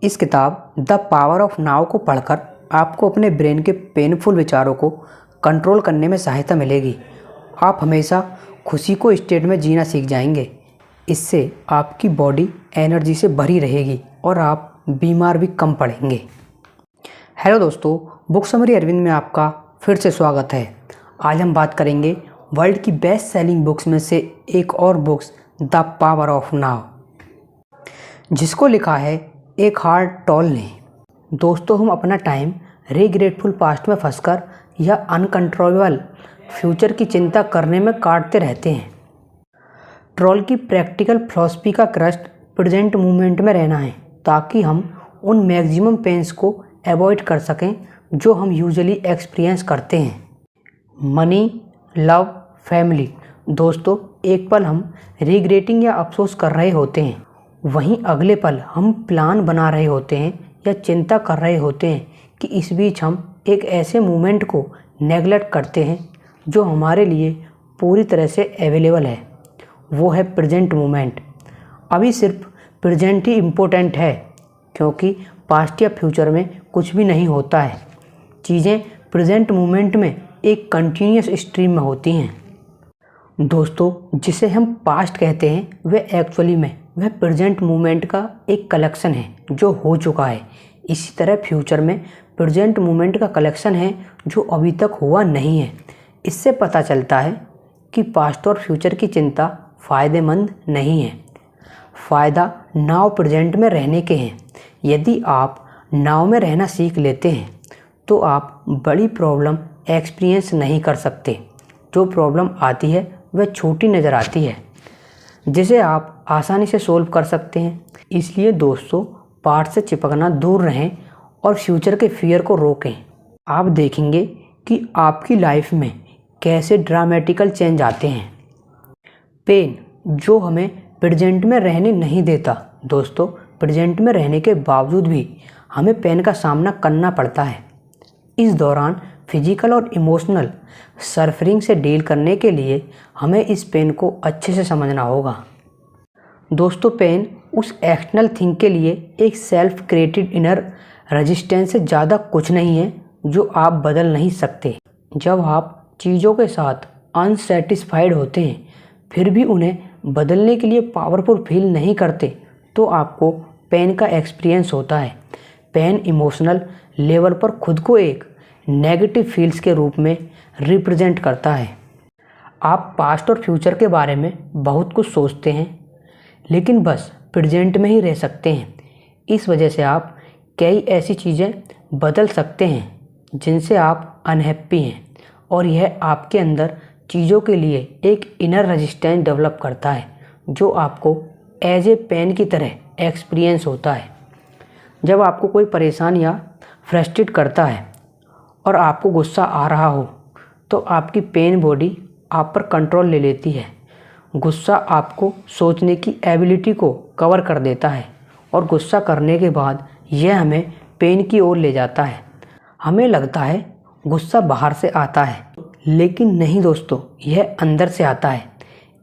इस किताब the power of now को पढ़कर आपको अपने ब्रेन के पेनफुल विचारों को कंट्रोल करने में सहायता मिलेगी। आप हमेशा खुशी को स्टेट में जीना सीख जाएंगे। इससे आपकी बॉडी एनर्जी से भरी रहेगी और आप बीमार भी कम पड़ेंगे। हेलो दोस्तों, बुक समरी अरविंद में आपका फिर से स्वागत है। आज हम बात करेंगे वर्ल्ड की बेस्ट सेलिंग बुक्स में से एक और books the power of now, जिसको लिखा है एक हार्ट टोल ने। दोस्तों, हम अपना टाइम रिग्रेटफुल पास्ट में फंसकर या अनकंट्रोलेबल फ्यूचर की चिंता करने में काटते रहते हैं। ट्रोल की प्रैक्टिकल फिलॉसफी का क्रस्ट प्रेजेंट मोमेंट में रहना है, ताकि हम उन मैक्सिमम पेन्स को अवॉइड कर सकें जो हम यूजुअली एक्सपीरियंस करते हैं। Money, love, family. दोस्तों, एक पल हम रिग्रेटिंग या अफसोस कर रहे होते हैं, वहीं अगले पल हम प्लान बना रहे होते हैं या चिंता कर रहे होते हैं कि इस बीच हम एक ऐसे मोमेंट को नेगलेक्ट करते हैं जो हमारे लिए पूरी तरह से अवेलेबल है। वो है प्रेजेंट मोमेंट। अभी सिर्फ प्रेजेंट ही इम्पोर्टेंट है, क्योंकि पास्ट या फ्यूचर में कुछ भी नहीं होता है। चीज़ें प्रेजेंट मोमेंट में एक कंटिन्यूस स्ट्रीम में होती हैं। दोस्तों, जिसे हम पास्ट कहते हैं वह एक्चुअली में वह प्रेजेंट मोमेंट का एक कलेक्शन है जो हो चुका है। इसी तरह फ्यूचर में प्रेजेंट मोमेंट का कलेक्शन है जो अभी तक हुआ नहीं है। इससे पता चलता है कि पास्ट और फ्यूचर की चिंता फ़ायदेमंद नहीं है। फ़ायदा नाउ प्रेजेंट में रहने के हैं। यदि आप नाउ में रहना सीख लेते हैं तो आप बड़ी प्रॉब्लम एक्सपीरियंस नहीं कर सकते। जो प्रॉब्लम आती है वह छोटी नज़र आती है, जिसे आप आसानी से सोल्व कर सकते हैं। इसलिए दोस्तों, पास्ट से चिपकना दूर रहें और फ्यूचर के फियर को रोकें। आप देखेंगे कि आपकी लाइफ में कैसे ड्रामेटिकल चेंज आते हैं। पेन जो हमें प्रेजेंट में रहने नहीं देता। दोस्तों, प्रेजेंट में रहने के बावजूद भी हमें पेन का सामना करना पड़ता है। इस दौरान फिजिकल और इमोशनल सफरिंग से डील करने के लिए हमें इस पेन को अच्छे से समझना होगा। दोस्तों, पेन उस एक्सटर्नल थिंग के लिए एक सेल्फ क्रिएटेड इनर रेजिस्टेंस से ज़्यादा कुछ नहीं है जो आप बदल नहीं सकते। जब आप चीज़ों के साथ अनसेटिस्फाइड होते हैं फिर भी उन्हें बदलने के लिए पावरफुल फील नहीं करते तो आपको पेन का एक्सपीरियंस होता है। पेन इमोशनल लेवल पर खुद को एक नेगेटिव फील्स के रूप में रिप्रेजेंट करता है। आप पास्ट और फ्यूचर के बारे में बहुत कुछ सोचते हैं, लेकिन बस प्रेजेंट में ही रह सकते हैं। इस वजह से आप कई ऐसी चीज़ें बदल सकते हैं जिनसे आप अनहैप्पी हैं, और यह आपके अंदर चीज़ों के लिए एक इनर रेजिस्टेंस डेवलप करता है जो आपको एज ए पेन की तरह एक्सपीरियंस होता है। जब आपको कोई परेशान या फ्रस्ट्रेट करता है और आपको गुस्सा आ रहा हो तो आपकी पेन बॉडी आप पर कंट्रोल ले लेती है। गुस्सा आपको सोचने की एबिलिटी को कवर कर देता है और गुस्सा करने के बाद यह हमें पेन की ओर ले जाता है। हमें लगता है गुस्सा बाहर से आता है, लेकिन नहीं दोस्तों, यह अंदर से आता है।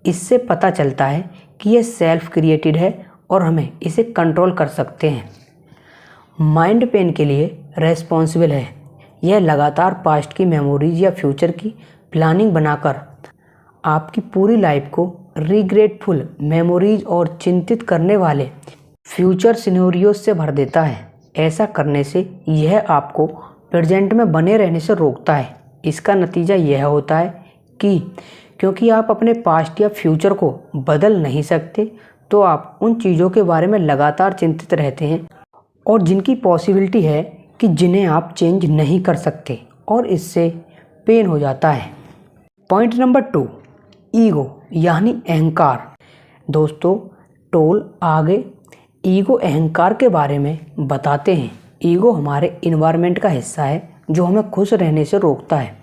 इससे पता चलता है कि यह सेल्फ क्रिएटेड है और हमें इसे कंट्रोल कर सकते हैं। माइंड पेन के लिए रेस्पॉन्सिबल है। यह लगातार पास्ट की मेमोरीज या फ्यूचर की प्लानिंग बनाकर आपकी पूरी लाइफ को रिग्रेटफुल मेमोरीज और चिंतित करने वाले फ्यूचर सिनेरियोज से भर देता है। ऐसा करने से यह आपको प्रेजेंट में बने रहने से रोकता है। इसका नतीजा यह होता है कि क्योंकि आप अपने पास्ट या फ्यूचर को बदल नहीं सकते, तो आप उन चीज़ों के बारे में लगातार चिंतित रहते हैं और जिनकी पॉसिबिलिटी है कि जिन्हें आप चेंज नहीं कर सकते, और इससे पेन हो जाता है। पॉइंट नंबर 2, ईगो यानी अहंकार। दोस्तों, टोल आगे ईगो अहंकार के बारे में बताते हैं। ईगो हमारे इन्वायरमेंट का हिस्सा है जो हमें खुश रहने से रोकता है।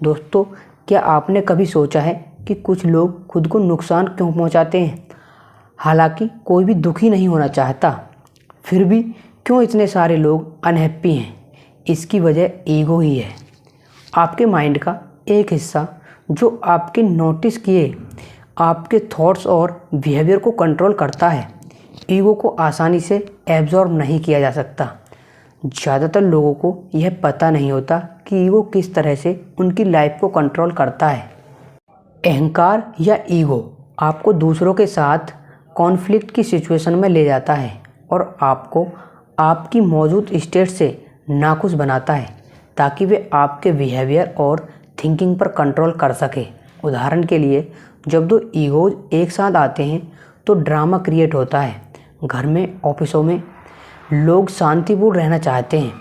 दोस्तों, क्या आपने कभी सोचा है कि कुछ लोग खुद को नुकसान क्यों पहुंचाते हैं? हालांकि कोई भी दुखी नहीं होना चाहता, फिर भी क्यों इतने सारे लोग अनहैप्पी हैं? इसकी वजह ईगो ही है। आपके माइंड का एक हिस्सा जो आपके नोटिस किए आपके थॉट्स और बिहेवियर को कंट्रोल करता है। ईगो को आसानी से एब्जॉर्ब नहीं किया जा सकता। ज़्यादातर लोगों को यह पता नहीं होता कि ईगो किस तरह से उनकी लाइफ को कंट्रोल करता है। अहंकार या ईगो आपको दूसरों के साथ कॉन्फ्लिक्ट की सिचुएशन में ले जाता है और आपको आपकी मौजूद स्टेट से नाखुश बनाता है ताकि वे आपके बिहेवियर और थिंकिंग पर कंट्रोल कर सके। उदाहरण के लिए, जब दो ईगोज एक साथ आते हैं तो ड्रामा क्रिएट होता है। घर में, ऑफिसों में लोग शांतिपूर्ण रहना चाहते हैं,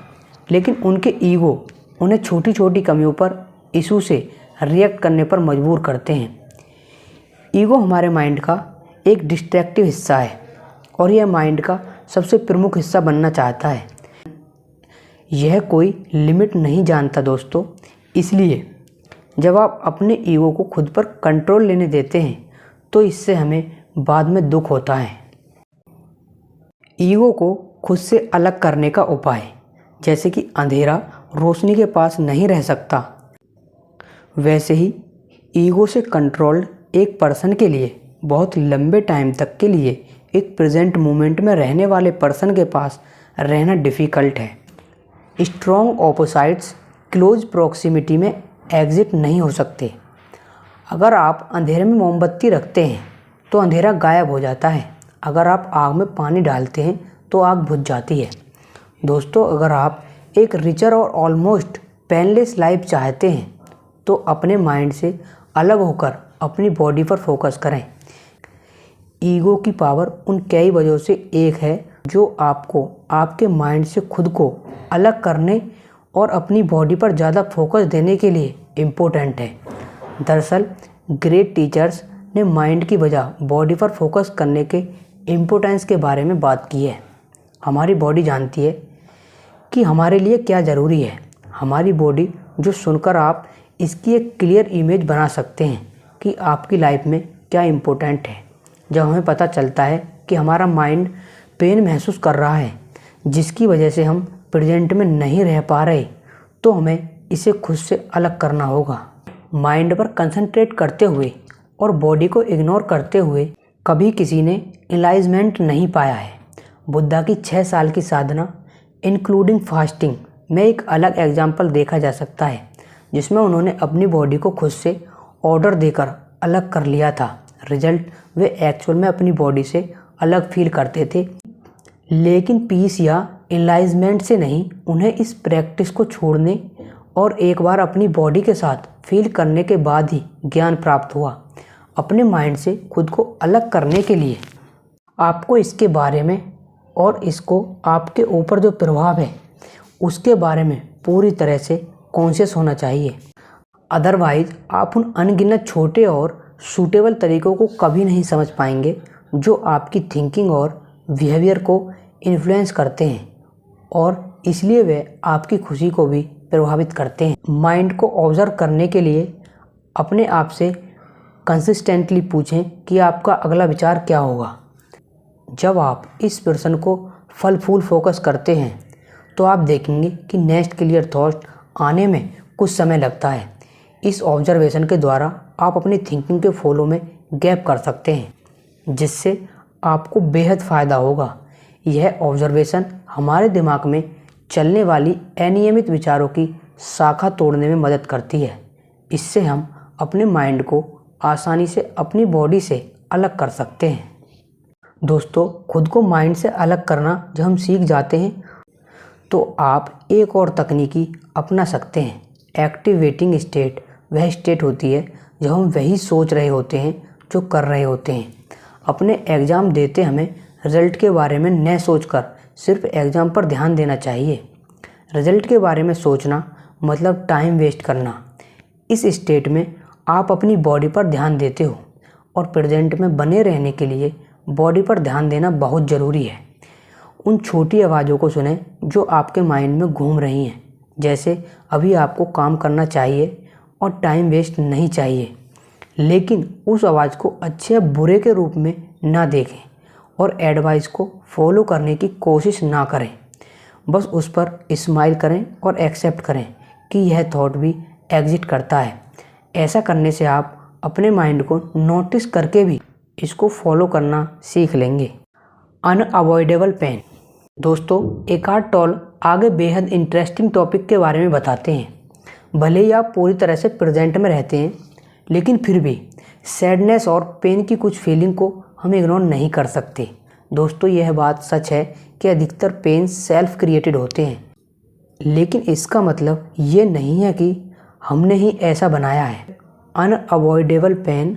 लेकिन उनके ईगो उन्हें छोटी छोटी कमियों पर इशू से रिएक्ट करने पर मजबूर करते हैं। ईगो हमारे माइंड का एक डिस्ट्रैक्टिव हिस्सा है और यह माइंड का सबसे प्रमुख हिस्सा बनना चाहता है। यह कोई लिमिट नहीं जानता दोस्तों। इसलिए जब आप अपने ईगो को खुद पर कंट्रोल लेने देते हैं तो इससे हमें बाद में दुख होता है। ईगो को खुद से अलग करने का उपाय, जैसे कि अंधेरा रोशनी के पास नहीं रह सकता, वैसे ही ईगो से कंट्रोल्ड एक पर्सन के लिए बहुत लंबे टाइम तक के लिए एक प्रेजेंट मोमेंट में रहने वाले पर्सन के पास रहना डिफ़िकल्ट है। स्ट्रॉन्ग ऑपोसाइट्स क्लोज प्रॉक्सिमिटी में एग्जिट नहीं हो सकते। अगर आप अंधेरे में मोमबत्ती रखते हैं तो अंधेरा गायब हो जाता है। अगर आप आग में पानी डालते हैं तो आग बुझ जाती है। दोस्तों, अगर आप एक रिचर और ऑलमोस्ट पेनलेस लाइफ चाहते हैं तो अपने माइंड से अलग होकर अपनी बॉडी पर फोकस करें। ईगो की पावर उन कई वजहों से एक है जो आपको आपके माइंड से खुद को अलग करने और अपनी बॉडी पर ज़्यादा फोकस देने के लिए इम्पोर्टेंट है। दरअसल ग्रेट टीचर्स ने माइंड की बजाय बॉडी पर फोकस करने के इम्पोर्टेंस के बारे में बात की है। हमारी बॉडी जानती है कि हमारे लिए क्या ज़रूरी है। हमारी बॉडी जो सुनकर आप इसकी एक क्लियर इमेज बना सकते हैं कि आपकी लाइफ में क्या इम्पोर्टेंट है। जब हमें पता चलता है कि हमारा माइंड पेन महसूस कर रहा है जिसकी वजह से हम प्रेजेंट में नहीं रह पा रहे, तो हमें इसे खुद से अलग करना होगा। माइंड पर कंसंट्रेट करते हुए और बॉडी को इग्नोर करते हुए कभी किसी ने एनलाइटमेंट नहीं पाया है। बुद्धा की 6 साल की साधना इंक्लूडिंग फास्टिंग में एक अलग एग्जाम्पल देखा जा सकता है, जिसमें उन्होंने अपनी बॉडी को खुद से ऑर्डर देकर अलग कर लिया था। रिजल्ट, वे एक्चुअल में अपनी बॉडी से अलग फील करते थे, लेकिन पीस या एनलाइटमेंट से नहीं। उन्हें इस प्रैक्टिस को छोड़ने और एक बार अपनी बॉडी के साथ फील करने के बाद ही ज्ञान प्राप्त हुआ। अपने माइंड से खुद को अलग करने के लिए आपको इसके बारे में और इसको आपके ऊपर जो प्रभाव है उसके बारे में पूरी तरह से कॉन्शियस होना चाहिए। अदरवाइज आप उन अनगिनत छोटे और सूटेबल तरीकों को कभी नहीं समझ पाएंगे जो आपकी थिंकिंग और बिहेवियर को इन्फ्लुएंस करते हैं और इसलिए वे आपकी खुशी को भी प्रभावित करते हैं। माइंड को ऑब्जर्व करने के लिए अपने आप से कंसिस्टेंटली पूछें कि आपका अगला विचार क्या होगा। जब आप इस पर्सन को फल फूल फोकस करते हैं तो आप देखेंगे कि नेक्स्ट क्लियर थॉट आने में कुछ समय लगता है। इस ऑब्जर्वेशन के द्वारा आप अपनी थिंकिंग के फ्लो में गैप कर सकते हैं, जिससे आपको बेहद फ़ायदा होगा। यह ऑब्जर्वेशन हमारे दिमाग में चलने वाली अनियमित विचारों की शाखा तोड़ने में मदद करती है। इससे हम अपने माइंड को आसानी से अपनी बॉडी से अलग कर सकते हैं। दोस्तों, खुद को माइंड से अलग करना जब हम सीख जाते हैं तो आप एक और तकनीकी अपना सकते हैं। एक्टिव वेटिंग स्टेट वह स्टेट होती है जब हम वही सोच रहे होते हैं जो कर रहे होते हैं। अपने एग्ज़ाम देते हमें रिज़ल्ट के बारे में न सोचकर सिर्फ एग्ज़ाम पर ध्यान देना चाहिए। रिज़ल्ट के बारे में सोचना मतलब टाइम वेस्ट करना। इस स्टेट में आप अपनी बॉडी पर ध्यान देते हो और प्रेजेंट में बने रहने के लिए बॉडी पर ध्यान देना बहुत ज़रूरी है। उन छोटी आवाज़ों को सुनें जो आपके माइंड में घूम रही हैं, जैसे अभी आपको काम करना चाहिए और टाइम वेस्ट नहीं चाहिए। लेकिन उस आवाज़ को अच्छे या बुरे के रूप में ना देखें और एडवाइस को फॉलो करने की कोशिश ना करें। बस उस पर स्माइल करें और एक्सेप्ट करें कि यह थॉट भी एग्जिट करता है। ऐसा करने से आप अपने माइंड को नोटिस करके भी इसको फॉलो करना सीख लेंगे। Unavoidable pain. दोस्तों, एकार्ट टोल आगे बेहद इंटरेस्टिंग टॉपिक के बारे में बताते हैं। भले ही आप पूरी तरह से प्रेजेंट में रहते हैं, लेकिन फिर भी सैडनेस और पेन की कुछ फीलिंग को हम इग्नोर नहीं कर सकते। दोस्तों, यह बात सच है कि अधिकतर पेन सेल्फ क्रिएटेड होते हैं, लेकिन इसका मतलब ये नहीं है कि हमने ही ऐसा बनाया है। अनअवॉइडेबल पेन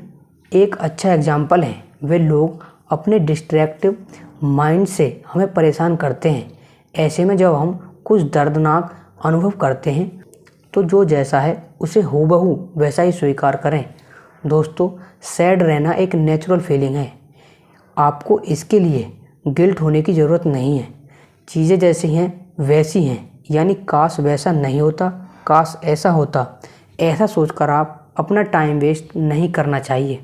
एक अच्छा एग्जाम्पल है। वे लोग अपने डिस्ट्रैक्टिव माइंड से हमें परेशान करते हैं। ऐसे में जब हम कुछ दर्दनाक अनुभव करते हैं तो जो जैसा है उसे हूबहू वैसा ही स्वीकार करें। दोस्तों, सैड रहना एक नेचुरल फीलिंग है। आपको इसके लिए गिल्ट होने की ज़रूरत नहीं है। चीज़ें जैसी हैं वैसी हैं, यानी काश वैसा नहीं होता, काश ऐसा होता, ऐसा सोचकर आप अपना टाइम वेस्ट नहीं करना चाहिए।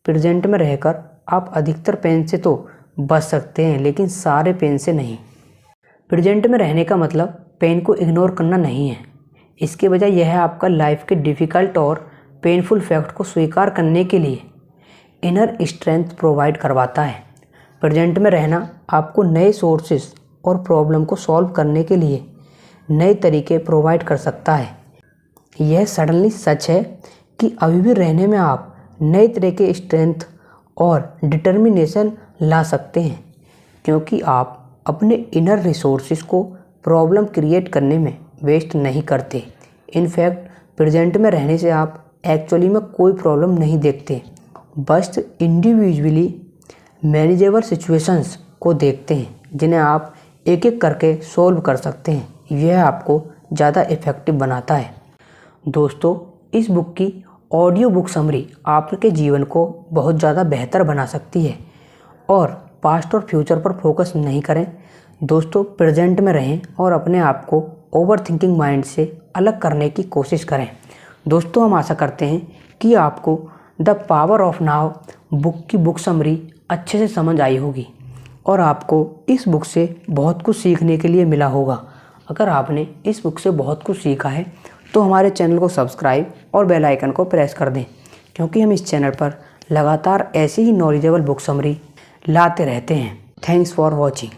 प्रेजेंट में रहकर आप अधिकतर पेन से तो बच सकते हैं, लेकिन सारे पेन से नहीं। प्रेजेंट में रहने का मतलब पेन को इग्नोर करना नहीं है। इसके बजाय यह आपका लाइफ के डिफ़िकल्ट और पेनफुल फैक्ट को स्वीकार करने के लिए इनर स्ट्रेंथ प्रोवाइड करवाता है। प्रेजेंट में रहना आपको नए सोर्सेस और प्रॉब्लम को सॉल्व करने के लिए नए तरीके प्रोवाइड कर सकता है। यह सडनली सच है कि अभी भी रहने में आप नए तरह के स्ट्रेंथ और डिटर्मिनेशन ला सकते हैं, क्योंकि आप अपने इनर रिसोर्सेज को प्रॉब्लम क्रिएट करने में वेस्ट नहीं करते। इनफैक्ट प्रेजेंट में रहने से आप एक्चुअली में कोई प्रॉब्लम नहीं देखते, बस इंडिविजुअली मैनेजेबल सिचुएशंस को देखते हैं जिन्हें आप एक एक करके सॉल्व कर सकते हैं। यह आपको ज़्यादा इफ़ेक्टिव बनाता है। दोस्तों, इस बुक की ऑडियो बुक समरी आपके जीवन को बहुत ज़्यादा बेहतर बना सकती है। और पास्ट और फ्यूचर पर फोकस नहीं करें। दोस्तों, प्रेजेंट में रहें और अपने आप को ओवर थिंकिंग माइंड से अलग करने की कोशिश करें। दोस्तों, हम आशा करते हैं कि आपको the power of now book की बुक समरी अच्छे से समझ आई होगी और आपको इस बुक से बहुत कुछ सीखने के लिए मिला होगा। अगर आपने इस बुक से बहुत कुछ सीखा है तो हमारे चैनल को सब्सक्राइब और बेल आइकन को प्रेस कर दें, क्योंकि हम इस चैनल पर लगातार ऐसी ही नॉलेजेबल बुक समरी लाते रहते हैं। Thanks for watching.